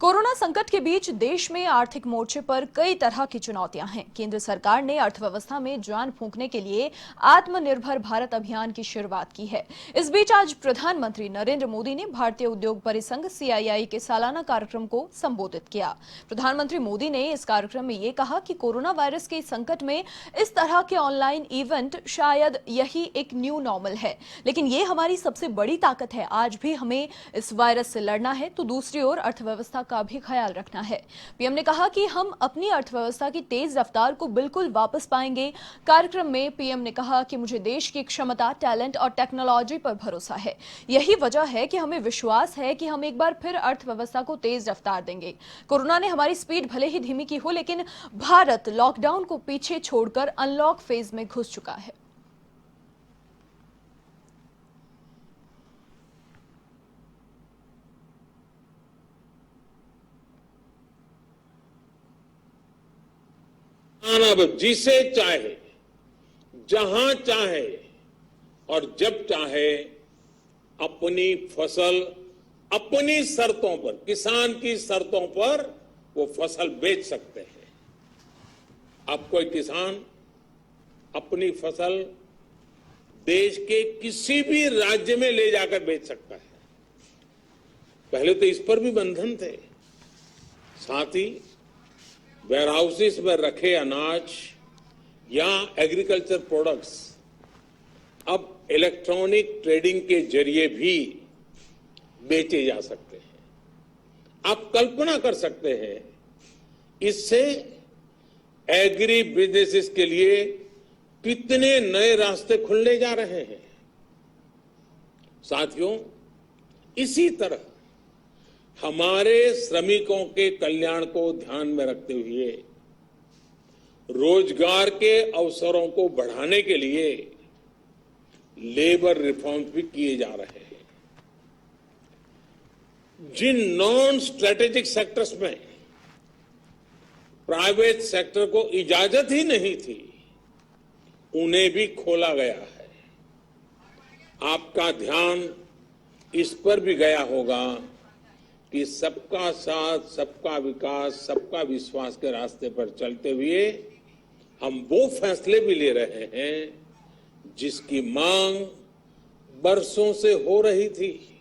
Corona संकट के बीच देश में आर्थिक मोर्चे पर कई तरह की चुनौतियां हैं। केंद्र सरकार ने अर्थव्यवस्था में जान फूंकने के लिए आत्मनिर्भर भारत अभियान की शुरुआत की है। इस बीच आज प्रधानमंत्री नरेंद्र मोदी ने भारतीय उद्योग परिसंघ CII के सालाना कार्यक्रम को संबोधित किया। प्रधानमंत्री मोदी ने इस कार्यक्रम में ये कहा कि कोरोना वायरस के संकट में इस तरह के ऑनलाइन इवेंट शायद यही एक न्यू नॉर्मल है, लेकिन ये हमारी सबसे बड़ी ताकत है। आज भी हमें इस वायरस से लड़ना है तो दूसरी ओर अर्थव्यवस्था का भी ख्याल रखना है। पीएम ने कहा कि हम अपनी अर्थव्यवस्था की तेज रफ्तार को बिल्कुल वापस पाएंगे। कार्यक्रम में पीएम ने कहा कि मुझे देश की क्षमता, टैलेंट और टेक्नोलॉजी पर भरोसा है। यही वजह है कि हमें विश्वास है कि हम एक बार फिर अर्थव्यवस्था को तेज रफ्तार देंगे। कोरोना ने हमारी स्पीड भले ही धीमी की हो, लेकिन भारत लॉकडाउन को पीछे छोड़कर अनलॉक फेज में घुस चुका है। अब जिसे चाहे, जहां चाहे और जब चाहे अपनी फसल अपनी शर्तों पर, किसान की शर्तों पर वो फसल बेच सकते हैं। अब कोई किसान अपनी फसल देश के किसी भी राज्य में ले जाकर बेच सकता है। पहले तो इस पर भी बंधन थे। साथ ही वेयर हाउसेस में रखे अनाज या एग्रीकल्चर प्रोडक्ट्स अब इलेक्ट्रॉनिक ट्रेडिंग के जरिए भी बेचे जा सकते हैं। आप कल्पना कर सकते हैं, इससे एग्री बिजनेसेस के लिए कितने नए रास्ते खुलने जा रहे हैं। साथियों, इसी तरह हमारे श्रमिकों के कल्याण को ध्यान में रखते हुए रोजगार के अवसरों को बढ़ाने के लिए लेबर रिफॉर्म्स भी किए जा रहे हैं। जिन नॉन स्ट्रेटेजिक सेक्टर्स में प्राइवेट सेक्टर को इजाजत ही नहीं थी, उन्हें भी खोला गया है। आपका ध्यान इस पर भी गया होगा कि सबका साथ, सबका विकास, सबका विश्वास के रास्ते पर चलते हुए हम वो फैसले भी ले रहे हैं जिसकी मांग बरसों से हो रही थी।